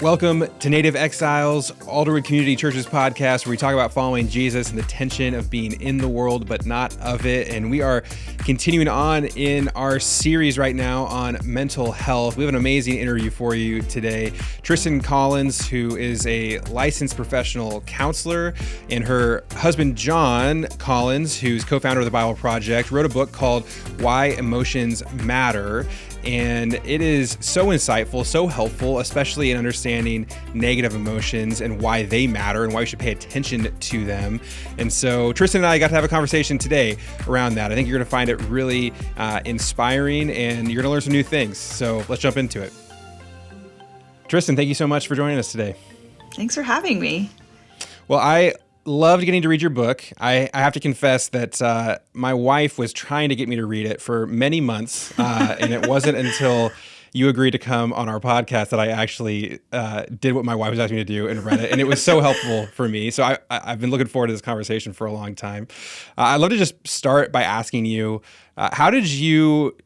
Welcome to Native Exiles, Alderwood Community Church's podcast, where we talk about following Jesus and the tension of being in the world but not of it. And we are continuing on in our series right now on mental health. We have an amazing interview for you today. Tristan Collins, who is a licensed professional counselor, and her husband, John Collins, who's co-founder of the Bible Project, wrote a book called Why Emotions Matter. And it is so insightful, so helpful, especially in understanding negative emotions and why they matter and why we should pay attention to them. And so Tristan and I got to have a conversation today around that. I think you're going to find it really inspiring and you're going to learn some new things. So let's jump into it. Tristan, thank you so much for joining us today. Thanks for having me. Well, I loved getting to read your book. I have to confess that my wife was trying to get me to read it for many months, and it wasn't until you agreed to come on our podcast that I actually did what my wife was asking me to do and read it, and it was so helpful for me. So I've been looking forward to this conversation for a long time. I'd love to just start by asking you, how did you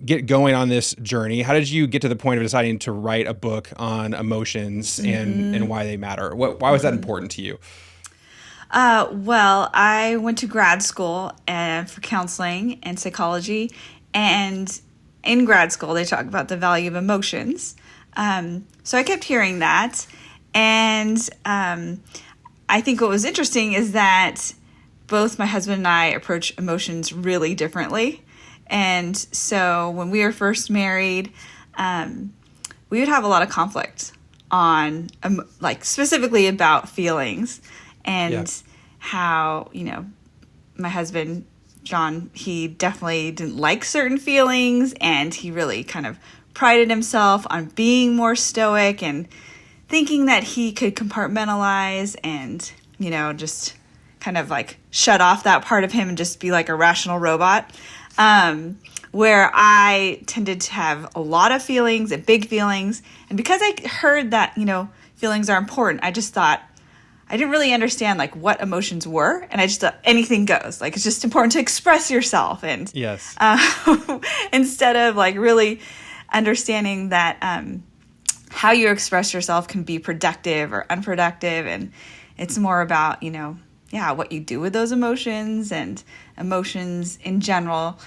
get going on this journey? How did you get to the point of deciding to write a book on emotions and why they matter? Why was that important to you? Well, I went to grad school for counseling and psychology, and in grad school, they talk about the value of emotions. So I kept hearing that, and I think what was interesting is that both my husband and I approach emotions really differently. And so when we were first married, we would have a lot of conflict on, specifically about feelings. And how, my husband, John, he definitely didn't like certain feelings, and he really kind of prided himself on being more stoic and thinking that he could compartmentalize and, just kind of like shut off that part of him and just be like a rational robot. Where I tended to have a lot of feelings and big feelings. And because I heard that, feelings are important, I just thought, I didn't really understand what emotions were, and I just thought anything goes. It's just important to express yourself, and yes, instead of really understanding that how you express yourself can be productive or unproductive, and it's more about what you do with those emotions and emotions in general.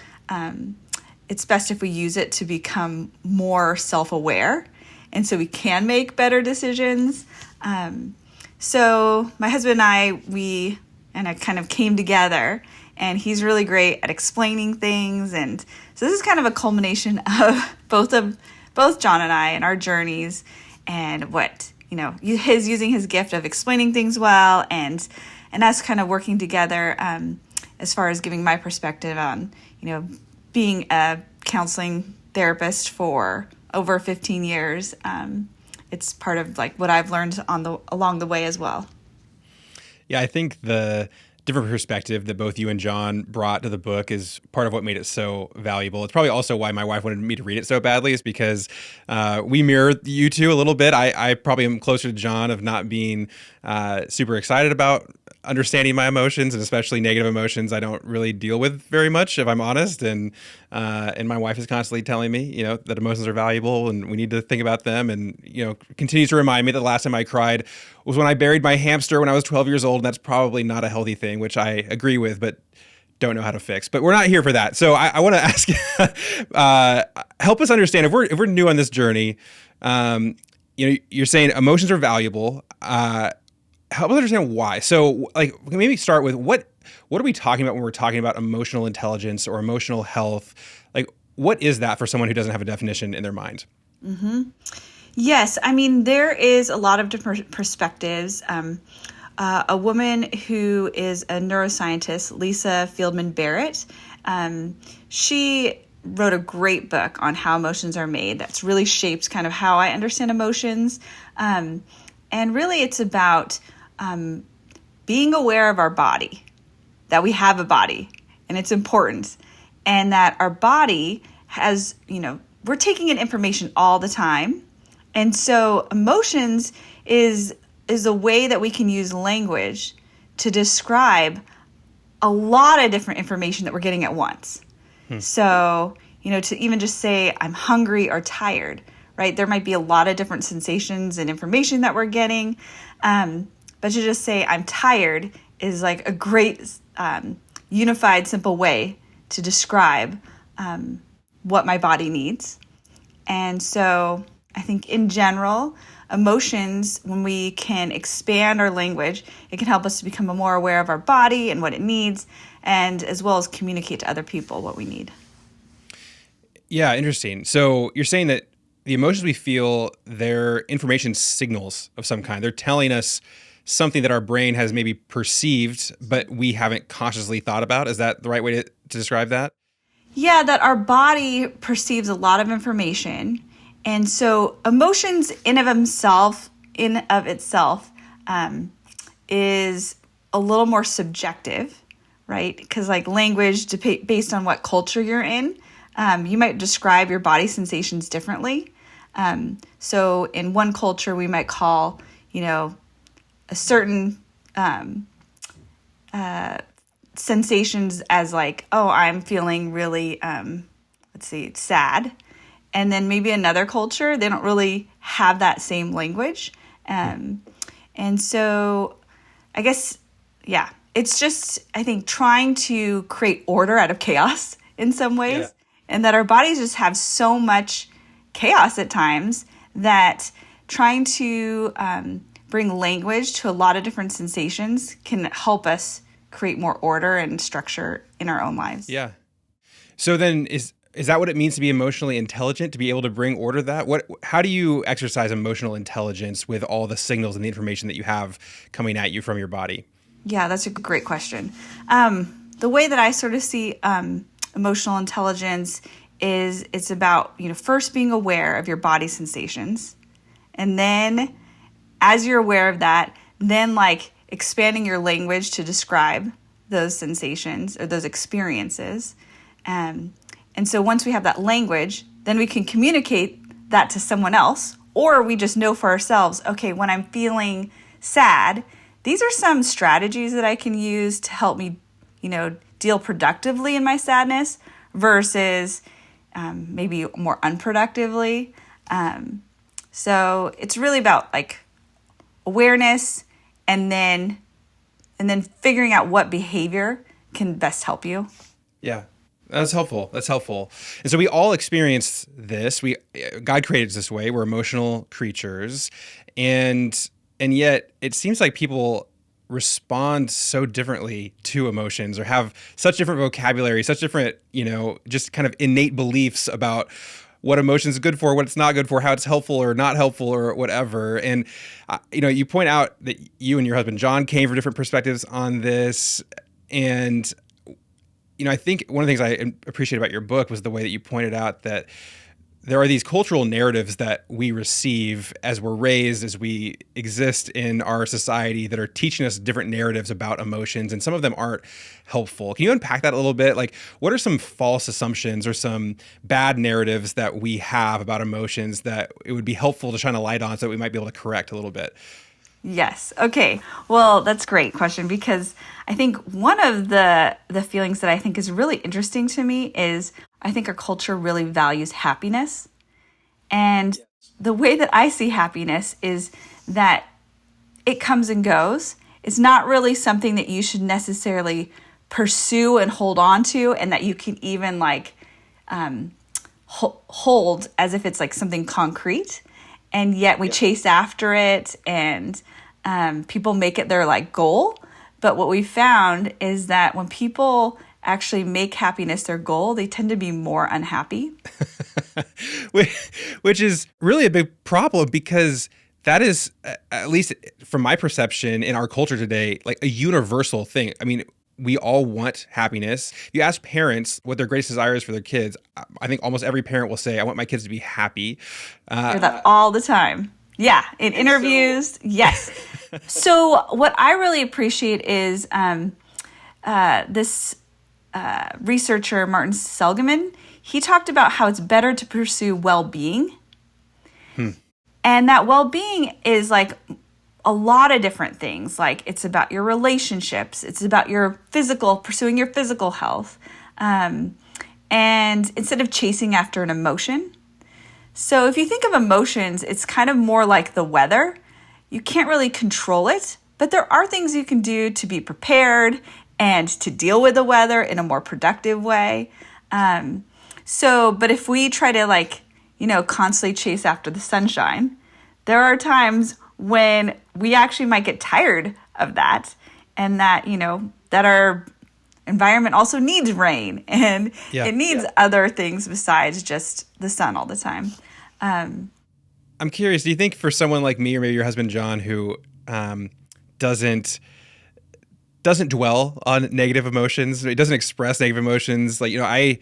It's best if we use it to become more self-aware, and so we can make better decisions. So my husband and I kind of came together, and he's really great at explaining things. And so this is kind of a culmination of both John and I and our journeys, and what, his using his gift of explaining things well, and us kind of working together as far as giving my perspective on, being a counseling therapist for over 15 years. It's part of what I've learned along the way as well. Yeah, I think the different perspective that both you and John brought to the book is part of what made it so valuable. It's probably also why my wife wanted me to read it so badly, is because we mirror you two a little bit. I probably am closer to John of not being super excited about understanding my emotions, and especially negative emotions I don't really deal with very much, if I'm honest. And my wife is constantly telling me, that emotions are valuable and we need to think about them. And, continues to remind me that the last time I cried was when I buried my hamster when I was 12 years old. And that's probably not a healthy thing, which I agree with, but don't know how to fix. But we're not here for that. So I want to ask, help us understand, if we're new on this journey, you're saying emotions are valuable. Help us understand why. So maybe start with what are we talking about when we're talking about emotional intelligence or emotional health? What is that for someone who doesn't have a definition in their mind? Mm-hmm. Yes. I mean, there is a lot of different perspectives. A woman who is a neuroscientist, Lisa Fieldman Barrett, she wrote a great book on how emotions are made that's really shaped kind of how I understand emotions. And really it's about being aware of our body, that we have a body, and it's important, and that our body has, we're taking in information all the time. And so emotions is a way that we can use language to describe a lot of different information that we're getting at once. So, to even just say I'm hungry or tired, right? There might be a lot of different sensations and information that we're getting. But to just say, I'm tired is like a great unified, simple way to describe what my body needs. And so I think in general, emotions, when we can expand our language, it can help us to become more aware of our body and what it needs, and as well as communicate to other people what we need. Yeah, interesting. So you're saying that the emotions we feel, they're information signals of some kind. They're telling us something that our brain has maybe perceived, but we haven't consciously thought about. Is that the right way to describe that? Yeah, that our body perceives a lot of information. And so emotions in of itself is a little more subjective, right? Because like language, based on what culture you're in, you might describe your body sensations differently. So in one culture, we might call, a certain sensations as like, oh, I'm feeling really, sad. And then maybe another culture, they don't really have that same language. And so I guess, yeah, it's just, I think, trying to create order out of chaos in some ways. Yeah. And that our bodies just have so much chaos at times that trying to bring language to a lot of different sensations can help us create more order and structure in our own lives. Yeah. So then is that what it means to be emotionally intelligent, to be able to bring order to that? How do you exercise emotional intelligence with all the signals and the information that you have coming at you from your body? Yeah, that's a great question. The way that I sort of see emotional intelligence is it's about, first being aware of your body sensations. And then as you're aware of that, then like expanding your language to describe those sensations or those experiences. And so once we have that language, then we can communicate that to someone else, or we just know for ourselves, okay, when I'm feeling sad, these are some strategies that I can use to help me, deal productively in my sadness versus maybe more unproductively. So it's really about like awareness and then figuring out what behavior can best help you. Yeah. That's helpful. And so we all experience this. God created us this way. We're emotional creatures. And yet it seems like people respond so differently to emotions or have such different vocabulary, such different, just kind of innate beliefs about what emotions is good for, what it's not good for, how it's helpful or not helpful or whatever. And, you point out that you and your husband, John, came from different perspectives on this. And I think one of the things I appreciate about your book was the way that you pointed out that there are these cultural narratives that we receive as we're raised, as we exist in our society, that are teaching us different narratives about emotions, and some of them aren't helpful. Can you unpack that a little bit? Like, what are some false assumptions or some bad narratives that we have about emotions that it would be helpful to shine a light on so that we might be able to correct a little bit? Yes. Okay. Well, that's a great question, because I think one of the feelings that I think is really interesting to me is I think our culture really values happiness. And the way that I see happiness is that it comes and goes. It's not really something that you should necessarily pursue and hold on to, and that you can even like hold as if it's like something concrete. And yet we chase after it, and people make it their like goal. But what we found is that when people actually make happiness their goal, they tend to be more unhappy. Which is really a big problem, because that is, at least from my perception in our culture today, like a universal thing. I mean, we all want happiness. You ask parents what their greatest desire is for their kids, I think almost every parent will say, I want my kids to be happy. I hear that all the time. Yeah, in interviews, yes. So what I really appreciate is this researcher, Martin Seligman. He talked about how it's better to pursue well-being. And that well-being is like a lot of different things. Like it's about your relationships. It's about your pursuing your physical health. And instead of chasing after an emotion. So if you think of emotions, it's kind of more like the weather. You can't really control it, but there are things you can do to be prepared and to deal with the weather in a more productive way. But if we try to constantly chase after the sunshine, there are times when we actually might get tired of that, and that our environment also needs rain, and it needs other things besides just the sun all the time. I'm curious, do you think for someone like me or maybe your husband, John, who doesn't dwell on negative emotions, it doesn't express negative emotions, I,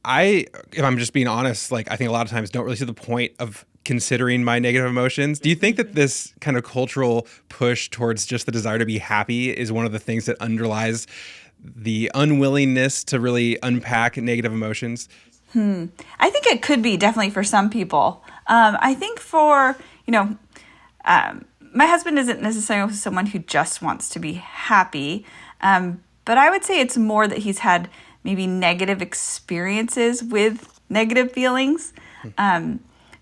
if I'm just being honest, I think a lot of times don't really see the point of considering my negative emotions. Do you think that this kind of cultural push towards just the desire to be happy is one of the things that underlies the unwillingness to really unpack negative emotions? I think it could be definitely for some people. I think for, my husband isn't necessarily someone who just wants to be happy. But I would say it's more that he's had maybe negative experiences with negative feelings.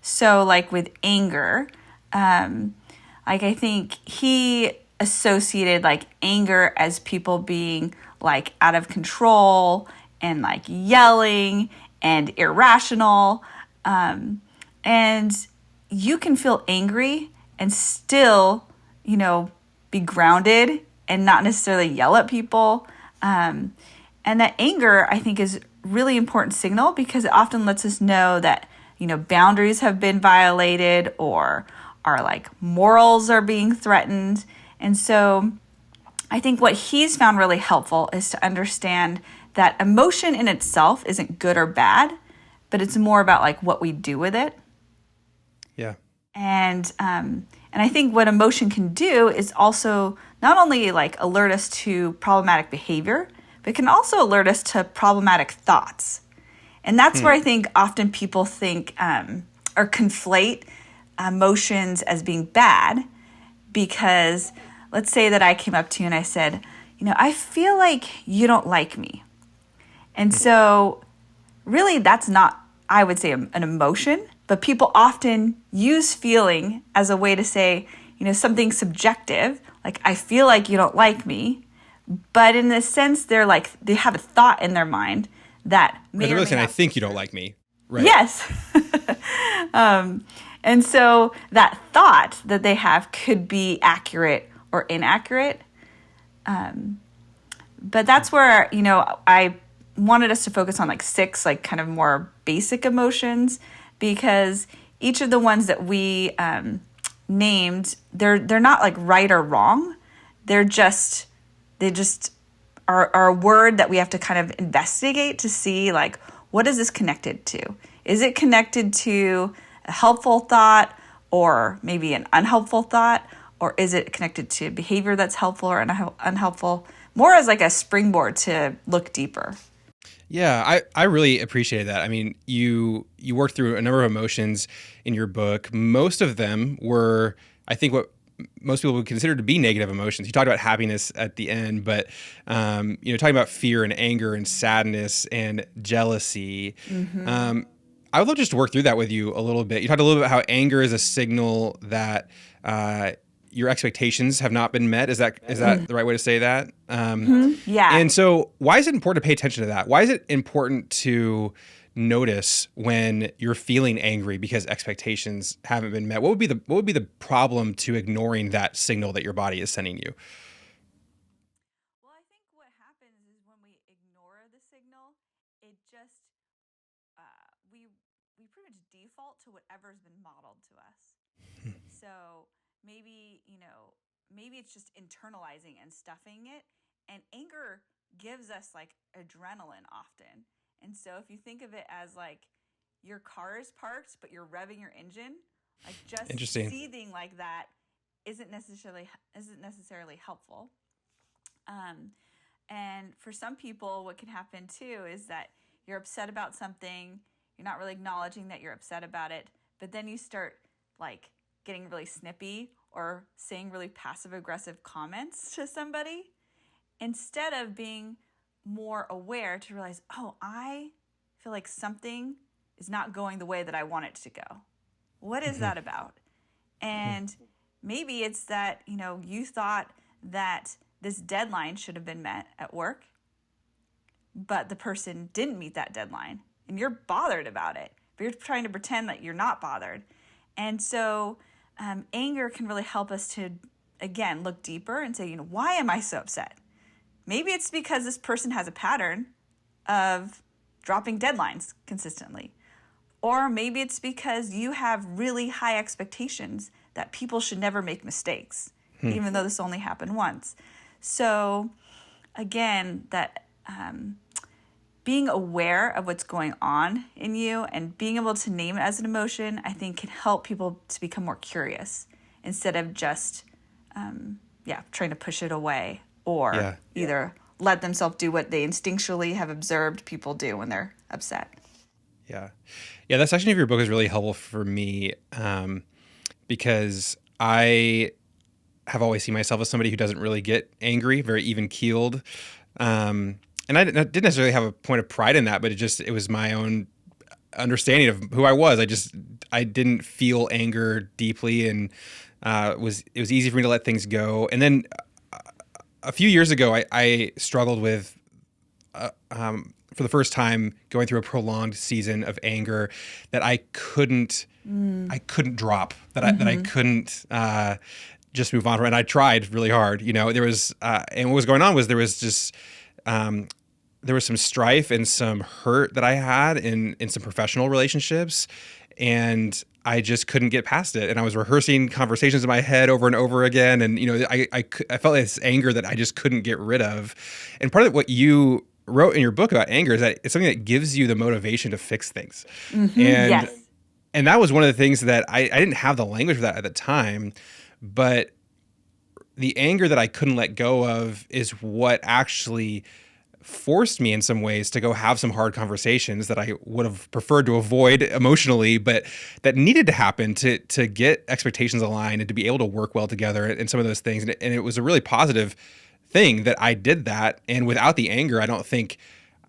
So with anger, I think he associated anger as people being out of control and yelling and irrational. And you can feel angry and still, be grounded and not necessarily yell at people. And that anger, I think, is really important signal because it often lets us know that, boundaries have been violated or our morals are being threatened. And so I think what he's found really helpful is to understand that emotion in itself isn't good or bad, but it's more about what we do with it. Yeah. And I think what emotion can do is also not only alert us to problematic behavior, but can also alert us to problematic thoughts. And that's where I think often people think or conflate emotions as being bad, because let's say that I came up to you and I said, I feel like you don't like me. And so really that's not, I would say, an emotion, but people often use feeling as a way to say, something subjective, I feel like you don't like me. But in a sense, they have a thought in their mind that may they're or really may saying, not. I think you don't like me. Right. Yes. And so that thought that they have could be accurate or inaccurate. But that's where, I wanted us to focus on 6 kind of more basic emotions, because each of the ones that we named, they're not right or wrong. They just are a word that we have to kind of investigate to see what is this connected to? Is it connected to a helpful thought or maybe an unhelpful thought? Or is it connected to behavior that's helpful or unhelpful? More as a springboard to look deeper. Yeah, I really appreciated that. I mean, you worked through a number of emotions in your book. Most of them were, I think, what most people would consider to be negative emotions. You talked about happiness at the end, but talking about fear and anger and sadness and jealousy. I would love just to work through that with you a little bit. You talked a little bit about how anger is a signal that your expectations have not been met. Is that the right way to say that? Yeah. And so why is it important to pay attention to that? Why is it important to notice when you're feeling angry because expectations haven't been met? What would be the problem to ignoring that signal that your body is sending you? Well, I think what happens is when we ignore the signal, it just we pretty much default to whatever's been modeled to us. So maybe it's just internalizing and stuffing it. And anger gives us adrenaline often. And so if you think of it as your car is parked, but you're revving your engine, just Interesting. seething like that isn't necessarily helpful. And for some people, what can happen too is that you're upset about something, you're not really acknowledging that you're upset about it, but then you start getting really snippy or saying really passive-aggressive comments to somebody instead of being more aware to realize, oh, I feel like something is not going the way that I want it to go. What is that about? And maybe it's that, you thought that this deadline should have been met at work, but the person didn't meet that deadline, and you're bothered about it, but you're trying to pretend that you're not bothered. And so anger can really help us to, again, look deeper and say, why am I so upset? Maybe it's because this person has a pattern of dropping deadlines consistently. Or maybe it's because you have really high expectations that people should never make mistakes, even though this only happened once. So again, that being aware of what's going on in you and being able to name it as an emotion, I think can help people to become more curious instead of just, trying to push it away or either let themselves do what they instinctually have observed people do when they're upset. Yeah. That section of your book is really helpful for me because I have always seen myself as somebody who doesn't really get angry, very even-keeled. And I didn't necessarily have a point of pride in that, but it was my own understanding of who I was. I didn't feel anger deeply, and it was easy for me to let things go. And then a few years ago, I struggled with, for the first time, going through a prolonged season of anger that I couldn't drop, that I couldn't just move on from. And I tried really hard. There was, and what was going on was there was just, there was some strife and some hurt that I had in some professional relationships, and I just couldn't get past it. And I was rehearsing conversations in my head over and over again. And, I felt this anger that I just couldn't get rid of. And part of what you wrote in your book about anger is that it's something that gives you the motivation to fix things. And that was one of the things that I didn't have the language for that at the time, but the anger that I couldn't let go of is what actually forced me in some ways to go have some hard conversations that I would have preferred to avoid emotionally, but that needed to happen to get expectations aligned and to be able to work well together and some of those things. And it was a really positive thing that I did that. And without the anger, I don't think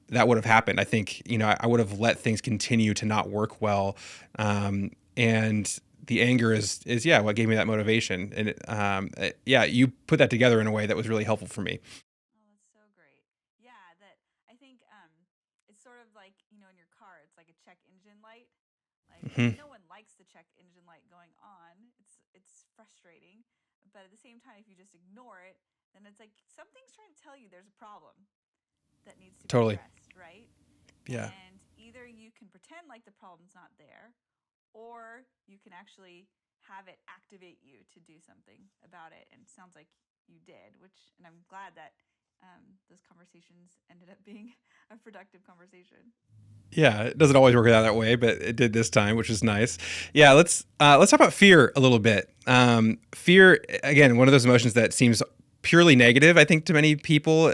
that would have happened. I think, I would have let things continue to not work well. And the anger is what gave me that motivation. And you put that together in a way that was really helpful for me. Oh, that's so great. Yeah, that I think it's sort of like, in your car, it's like a check engine light. Like no one likes the check engine light going on. It's frustrating. But at the same time, if you just ignore it, then it's like something's trying to tell you there's a problem that needs to be addressed, right? Yeah. And either you can pretend like the problem's not there, or you can actually have it activate you to do something about it. And it sounds like you did, and I'm glad that those conversations ended up being a productive conversation. Yeah, it doesn't always work out that way, but it did this time, which is nice. Yeah, let's talk about fear a little bit. Fear, again, one of those emotions that seems purely negative, I think, to many people.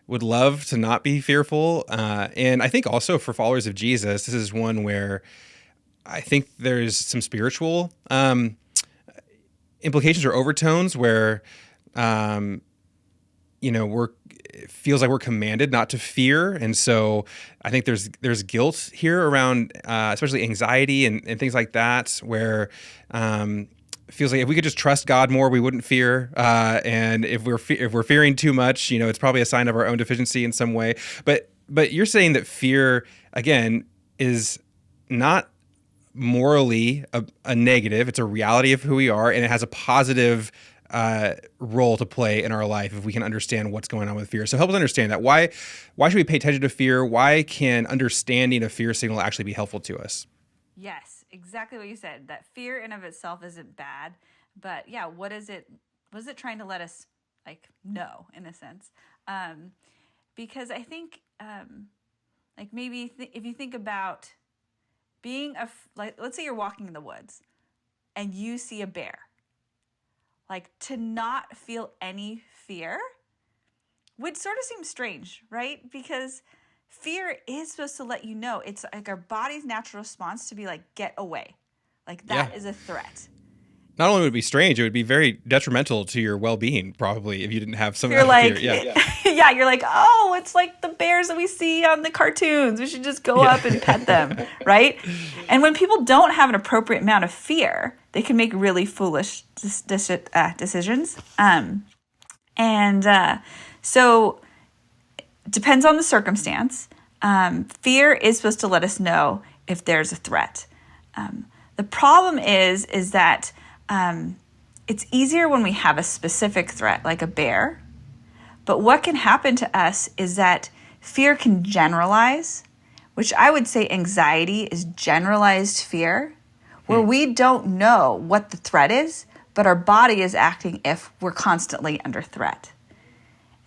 Would love to not be fearful. And I think also for followers of Jesus, this is one where I think there's some spiritual implications or overtones where, it feels like we're commanded not to fear. And so I think there's guilt here around, especially anxiety and things like that, where it feels like if we could just trust God more, we wouldn't fear. And if we're fearing too much, it's probably a sign of our own deficiency in some way. But you're saying that fear, again, is not morally a negative. It's a reality of who we are, and it has a positive role to play in our life if we can understand what's going on with fear. So help us understand that. Why should we pay attention to fear? Why can understanding a fear signal actually be helpful to us? Yes, exactly what you said. That fear in of itself isn't bad, but what is it trying to let us know, in a sense? Because I think maybe if you think about being let's say you're walking in the woods and you see a bear, to not feel any fear would sort of seem strange, right? Because fear is supposed to let you know. It's like our body's natural response to be get away. That is a threat. not only would it be strange, it would be very detrimental to your well-being, probably, if you didn't have some You're kind of like, fear. yeah, you're like, oh, it's like the bears that we see on the cartoons. We should just go up and pet them, right? And when people don't have an appropriate amount of fear, they can make really foolish decisions. So depends on the circumstance. Fear is supposed to let us know if there's a threat. The problem is that it's easier when we have a specific threat, like a bear. But what can happen to us is that fear can generalize, which I would say anxiety is generalized fear, where we don't know what the threat is, but our body is acting if we're constantly under threat.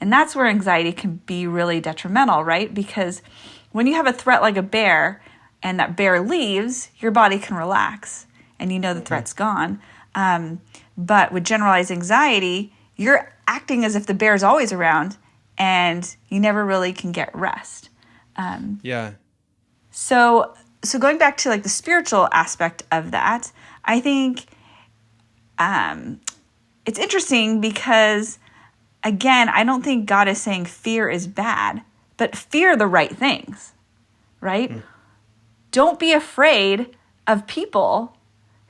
And that's where anxiety can be really detrimental, right? Because when you have a threat like a bear and that bear leaves, your body can relax and you know the threat's gone. But with generalized anxiety, you're acting as if the bear is always around and you never really can get rest. So going back to like the spiritual aspect of that, I think it's interesting because, again, I don't think God is saying fear is bad, but fear the right things, right? Don't be afraid of people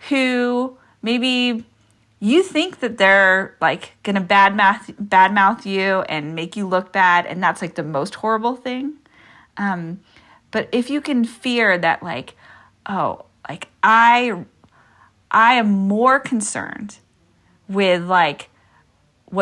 who maybe you think that they're like going to badmouth you and make you look bad, and that's like the most horrible thing. But if you can fear that, like, oh, like I am more concerned with like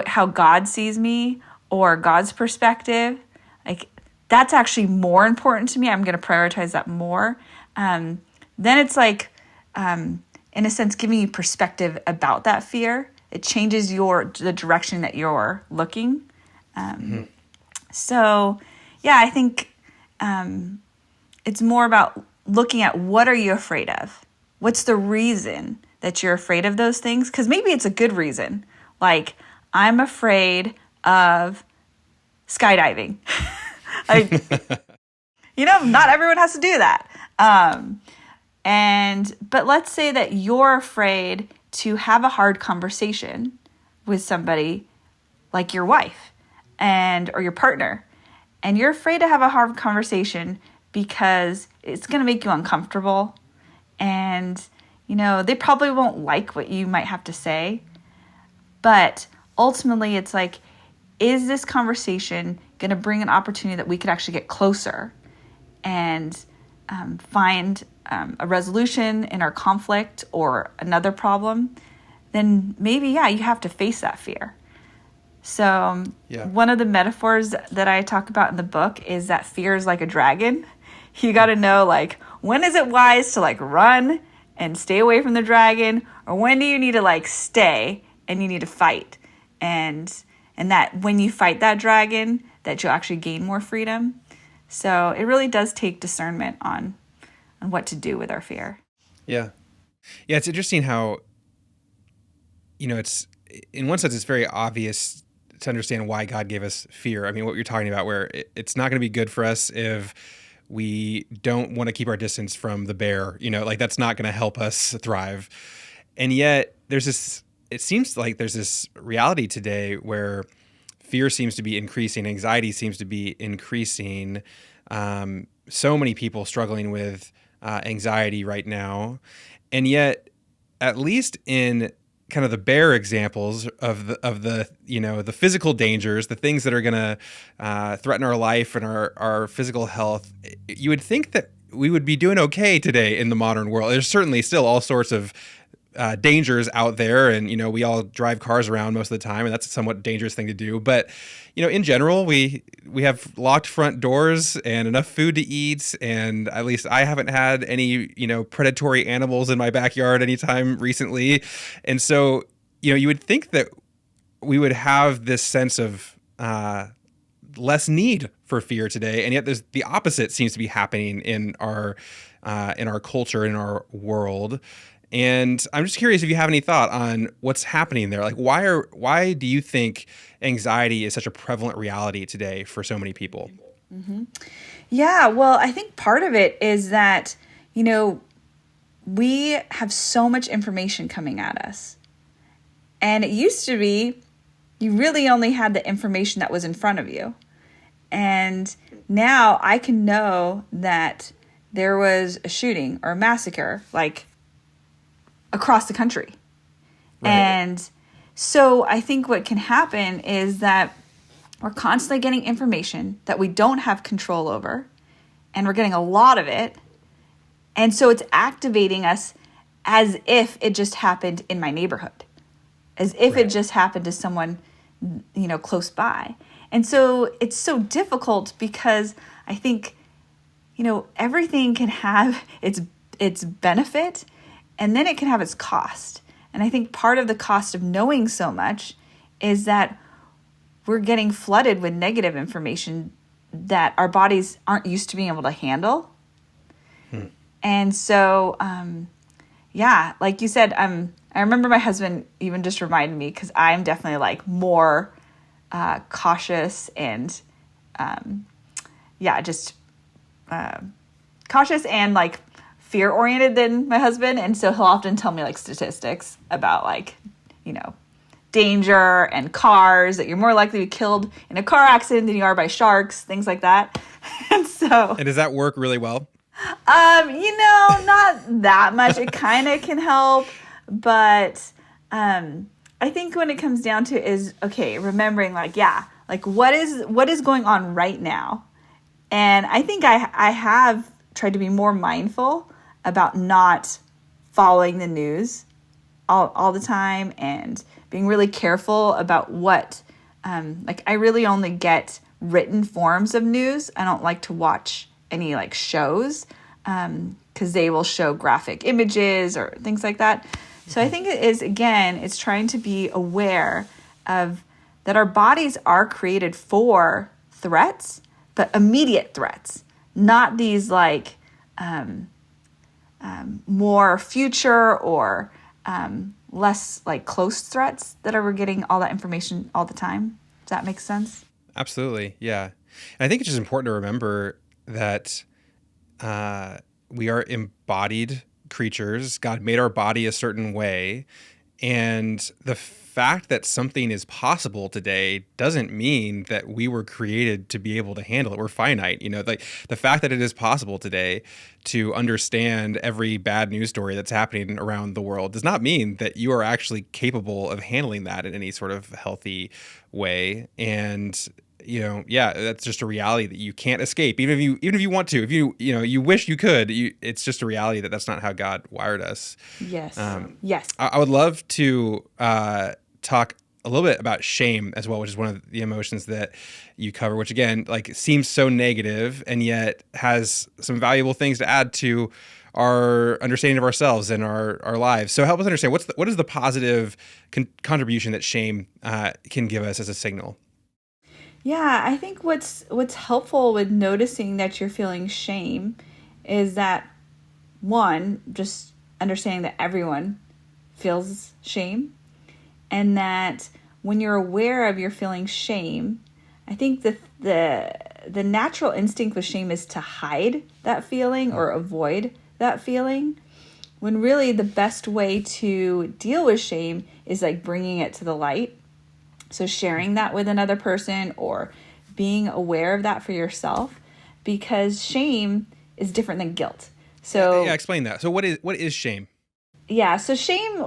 how God sees me or God's perspective, like that's actually more important to me. I'm going to prioritize that more. Then it's like, in a sense, giving you perspective about that fear. It changes the direction that you're looking. So, yeah, I think it's more about looking at what are you afraid of? What's the reason that you're afraid of those things? Because maybe it's a good reason. Like, I'm afraid of skydiving. Like, not everyone has to do that. But let's say that you're afraid to have a hard conversation with somebody like your wife or your partner. And you're afraid to have a hard conversation because it's going to make you uncomfortable. And, they probably won't like what you might have to say. But ultimately, it's like, is this conversation going to bring an opportunity that we could actually get closer and find a resolution in our conflict or another problem? Then maybe, you have to face that fear. So one of the metaphors that I talk about in the book is that fear is like a dragon. You got to know, like, when is it wise to like run and stay away from the dragon, or when do you need to like stay and you need to fight? And that when you fight that dragon, that you'll actually gain more freedom. So it really does take discernment on what to do with our fear. Yeah. It's interesting how, it's, in one sense, it's very obvious to understand why God gave us fear. I mean, what you're talking about, where it's not going to be good for us if we don't want to keep our distance from the bear, like that's not going to help us thrive. And yet it seems like there's this reality today where fear seems to be increasing, anxiety seems to be increasing. So many people struggling with anxiety right now. And yet, at least in kind of the bear examples of the physical dangers, the things that are going to threaten our life and our physical health, you would think that we would be doing okay today in the modern world. There's certainly still all sorts of dangers out there, and we all drive cars around most of the time, and that's a somewhat dangerous thing to do. But in general, we have locked front doors and enough food to eat, and at least I haven't had any predatory animals in my backyard anytime recently. And so you would think that we would have this sense of less need for fear today, and yet the opposite seems to be happening in our culture, in our world. And I'm just curious if you have any thought on what's happening there. Like, why do you think anxiety is such a prevalent reality today for so many people? Mm-hmm. Yeah, well, I think part of it is that, we have so much information coming at us, And it used to be you really only had the information that was in front of you. And now I can know that there was a shooting or a massacre, like, across the country. Right. And so I think what can happen is that we're constantly getting information that we don't have control over, and we're getting a lot of it. And so it's activating us as if it just happened in my neighborhood, as if it just happened to someone, close by. And so it's so difficult because I think, everything can have its benefit, and then it can have its cost. And I think part of the cost of knowing so much is that we're getting flooded with negative information that our bodies aren't used to being able to handle. And so, like you said, I remember my husband even just reminded me, because I'm definitely like more cautious and, cautious and like fear-oriented than my husband. And so he'll often tell me like statistics about like, danger and cars, that you're more likely to be killed in a car accident than you are by sharks, things like that. And does that work really well? Not that much. It kind of can help, but I think when it comes down to is, okay, remembering what is going on right now. And I think I have tried to be more mindful about not following the news all the time, and being really careful about what, I really only get written forms of news. I don't like to watch any like shows, because they will show graphic images or things like that. So I think it is, again, it's trying to be aware of that our bodies are created for threats, but immediate threats, not these like more future or less like close threats that we're getting all that information all the time. Does that make sense? Absolutely. Yeah. And I think it's just important to remember that we are embodied creatures. God made our body a certain way. And the fact that something is possible today doesn't mean that we were created to be able to handle it. We're finite. Like the fact that it is possible today to understand every bad news story that's happening around the world does not mean that you are actually capable of handling that in any sort of healthy way. And that's just a reality that you can't escape, even if you want to. If you wish you could, it's just a reality that's not how God wired us. Yes. Yes. I would love to talk a little bit about shame as well, which is one of the emotions that you cover, which again, like seems so negative and yet has some valuable things to add to our understanding of ourselves and our lives. So help us understand what is the positive contribution that shame can give us as a signal. Yeah, I think what's helpful with noticing that you're feeling shame is that, one, just understanding that everyone feels shame, and that when you're aware of you're feeling shame, I think the natural instinct with shame is to hide that feeling or avoid that feeling, when really the best way to deal with shame is like bringing it to the light. So sharing that with another person or being aware of that for yourself, because shame is different than guilt. So yeah, explain that. So what is shame? Yeah, so shame,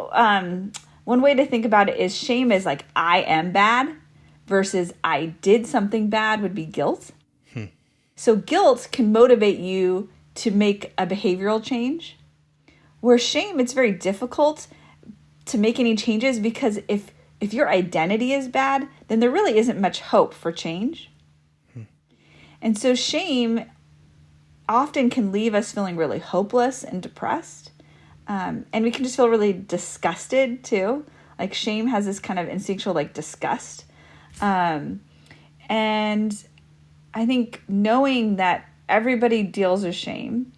one way to think about it is shame is like I am bad versus I did something bad would be guilt. So guilt can motivate you to make a behavioral change, where shame, it's very difficult to make any changes, because if your identity is bad, then there really isn't much hope for change. And so shame often can leave us feeling really hopeless and depressed. And we can just feel really disgusted too. Like shame has this kind of instinctual like disgust. And I think knowing that everybody deals with shame,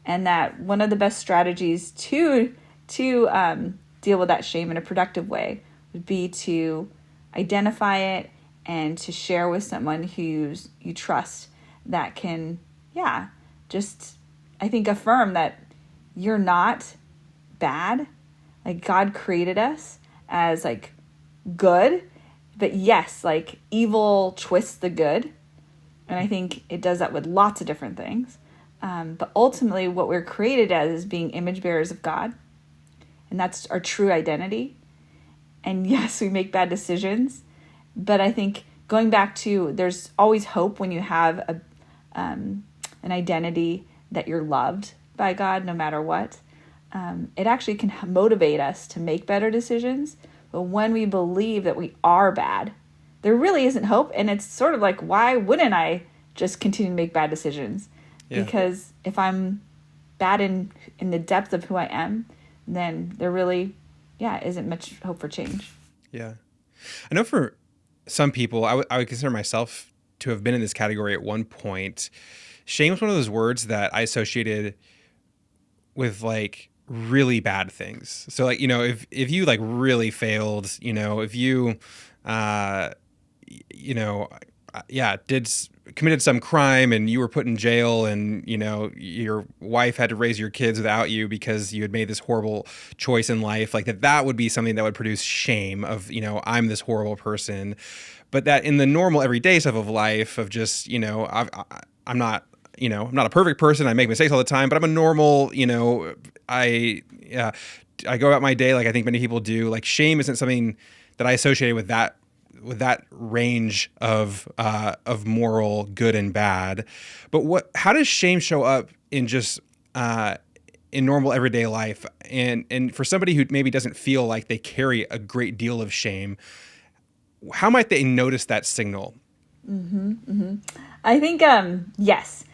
and that one of the best strategies to deal with that shame in a productive way would be to identify it and to share with someone who you trust, that can, just, I think, affirm that you're not bad. Like God created us as like good, but yes, like evil twists the good. And I think it does that with lots of different things. But ultimately what we're created as is being image bearers of God. And that's our true identity. And yes, we make bad decisions. But I think going back to, there's always hope when you have an identity that you're loved by God no matter what. It actually can motivate us to make better decisions. But when we believe that we are bad, there really isn't hope. And it's sort of like, why wouldn't I just continue to make bad decisions? Yeah. Because if I'm bad in the depth of who I am, then there really, isn't much hope for change. Yeah. I know for some people, I would consider myself to have been in this category at one point. Shame is one of those words that I associated with like really bad things. So like, if you like really failed, if you, committed some crime and you were put in jail and, your wife had to raise your kids without you because you had made this horrible choice in life, like that would be something that would produce shame of, I'm this horrible person. But that in the normal everyday stuff of life of just, I'm not a perfect person. I make mistakes all the time, but I'm a normal, I go about my day like I think many people do. Like shame isn't something that I associated with that range of moral good and bad. But how does shame show up in just in normal everyday life? And for somebody who maybe doesn't feel like they carry a great deal of shame, how might they notice that signal? I think yes.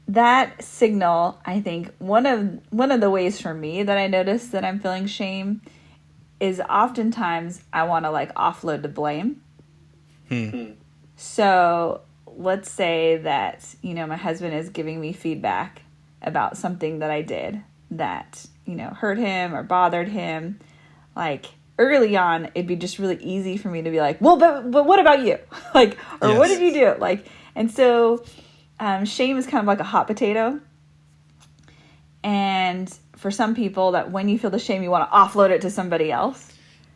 That signal, I think one of the ways for me that I notice that I'm feeling shame is oftentimes I want to like offload the blame. So let's say that, my husband is giving me feedback about something that I did that, hurt him or bothered him. Like early on, it'd be just really easy for me to be like, well, but what about you? Like, or yes. What did you do? Like, and so shame is kind of like a hot potato. And for some people, that when you feel the shame, you want to offload it to somebody else.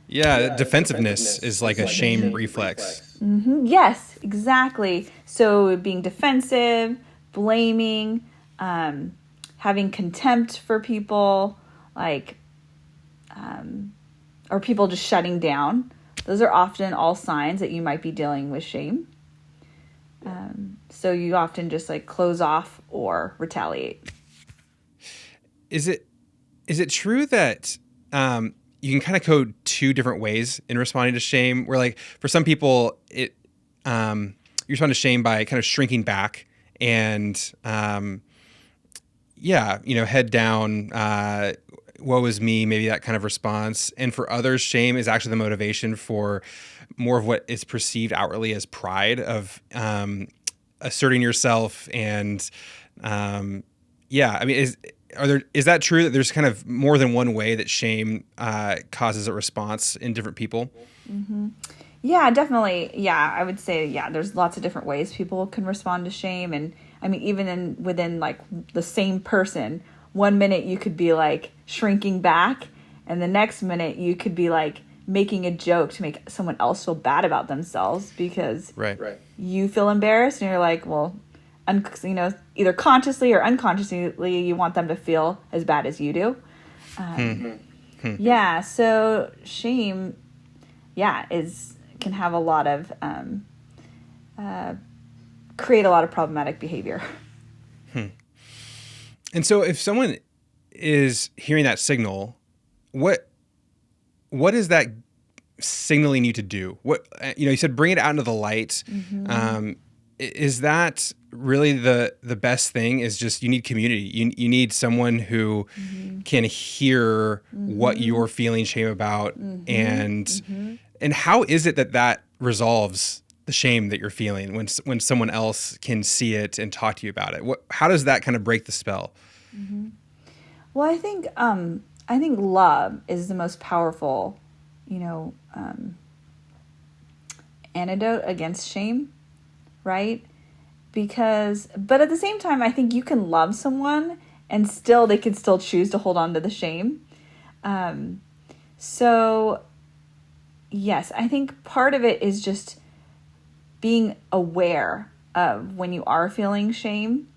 Yeah, defensiveness is like a shame reflex. Yes, exactly. So being defensive, blaming, having contempt for people, like, or people just shutting down. Those are often all signs that you might be dealing with shame. So you often just like close off or retaliate. Is it true that you can kind of go two different ways in responding to shame? Where like for some people, you respond to shame by kind of shrinking back and head down. Woe is me, maybe that kind of response. And for others, shame is actually the motivation for more of what is perceived outwardly as pride of asserting yourself. And is that true that there's kind of more than one way that shame causes a response in different people? Yeah, definitely. Yeah, I would say, there's lots of different ways people can respond to shame. And I mean, even within like the same person, 1 minute you could be like shrinking back, and the next minute you could be like making a joke to make someone else feel bad about themselves because you feel embarrassed, and you're like, well, either consciously or unconsciously, you want them to feel as bad as you do. Yeah, so shame, can have a lot of create a lot of problematic behavior. And so if someone is hearing that signal, what is that signaling you to do? What, you said bring it out into the light. Is that really the best thing? Is just you need community. You need someone who can hear what you're feeling shame about, and how is it that resolves the shame that you're feeling when someone else can see it and talk to you about it? How does that kind of break the spell? Well, I think love is the most powerful, antidote against shame, right? But at the same time, I think you can love someone and they can still choose to hold on to the shame. So Yes, I think part of it is just being aware of when you are feeling shame,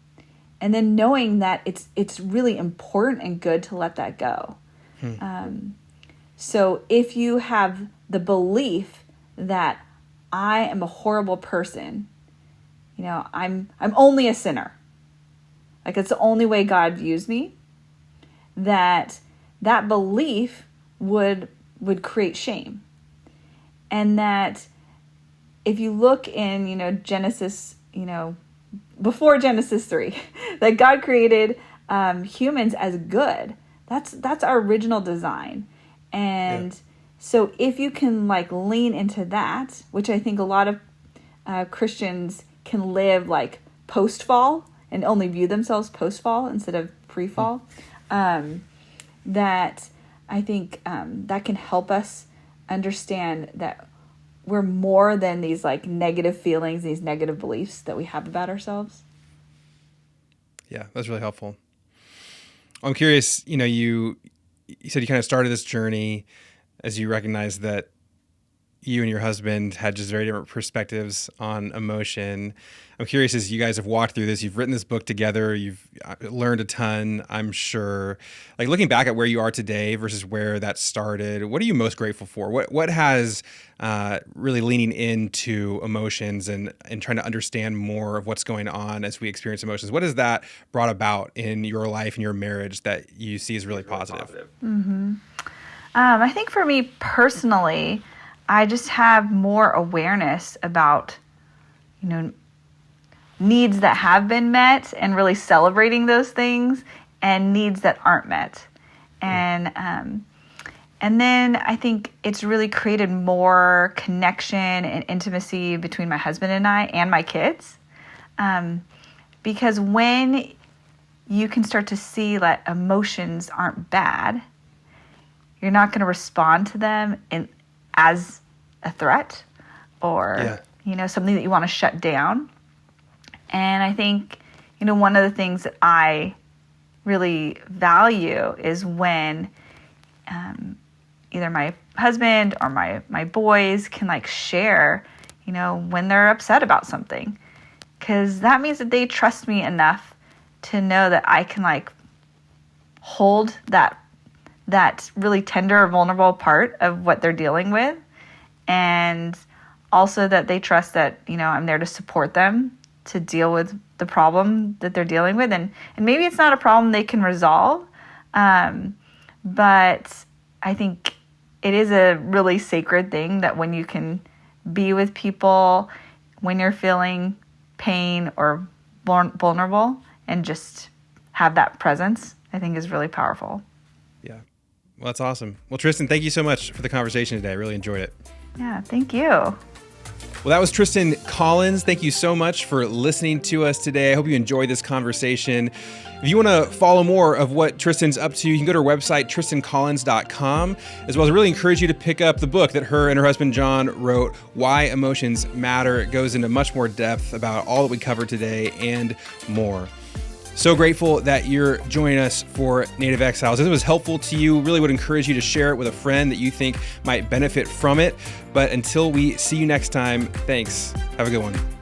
and then knowing that it's really important and good to let that go. So if you have the belief that I am a horrible person, I'm only a sinner, like it's the only way God views me, that belief would create shame. And that if you look in, Genesis, before Genesis 3, that God created humans as good. That's our original design. And so if you can lean into that, which I think a lot of Christians can live post-fall and only view themselves post-fall instead of pre-fall, that I think that can help us understand that we're more than these negative feelings, these negative beliefs that we have about ourselves. Yeah, that's really helpful. I'm curious, you said you kind of started this journey as you recognized that you and your husband had just very different perspectives on emotion. I'm curious, as you guys have walked through this, you've written this book together, you've learned a ton, I'm sure. Looking back at where you are today versus where that started, what are you most grateful for? What has really leaning into emotions and trying to understand more of what's going on as we experience emotions, what has that brought about in your life and your marriage that you see as really positive? Mm-hmm. I think for me personally, I just have more awareness about, needs that have been met and really celebrating those things, and needs that aren't met. And then I think it's really created more connection and intimacy between my husband and I and my kids. Because when you can start to see that emotions aren't bad, you're not going to respond to them as a threat or, something that you want to shut down. And I think, one of the things that I really value is when either my husband or my boys can share, when they're upset about something. Because that means that they trust me enough to know that I can hold that really tender, vulnerable part of what they're dealing with. And also that they trust that, I'm there to support them to deal with the problem that they're dealing with. And maybe it's not a problem they can resolve, but I think it is a really sacred thing that when you can be with people when you're feeling pain or vulnerable and just have that presence, I think is really powerful. Yeah. Well, that's awesome. Well, Tristan, thank you so much for the conversation today. I really enjoyed it. Yeah, thank you. Well, that was Tristan Collins. Thank you so much for listening to us today. I hope you enjoyed this conversation. If you want to follow more of what Tristan's up to, you can go to our website, tristancollins.com, as well as I really encourage you to pick up the book that her and her husband John wrote, Why Emotions Matter. It goes into much more depth about all that we covered today and more. So grateful that you're joining us for Native Exiles. If it was helpful to you, really would encourage you to share it with a friend that you think might benefit from it. But until we see you next time, thanks. Have a good one.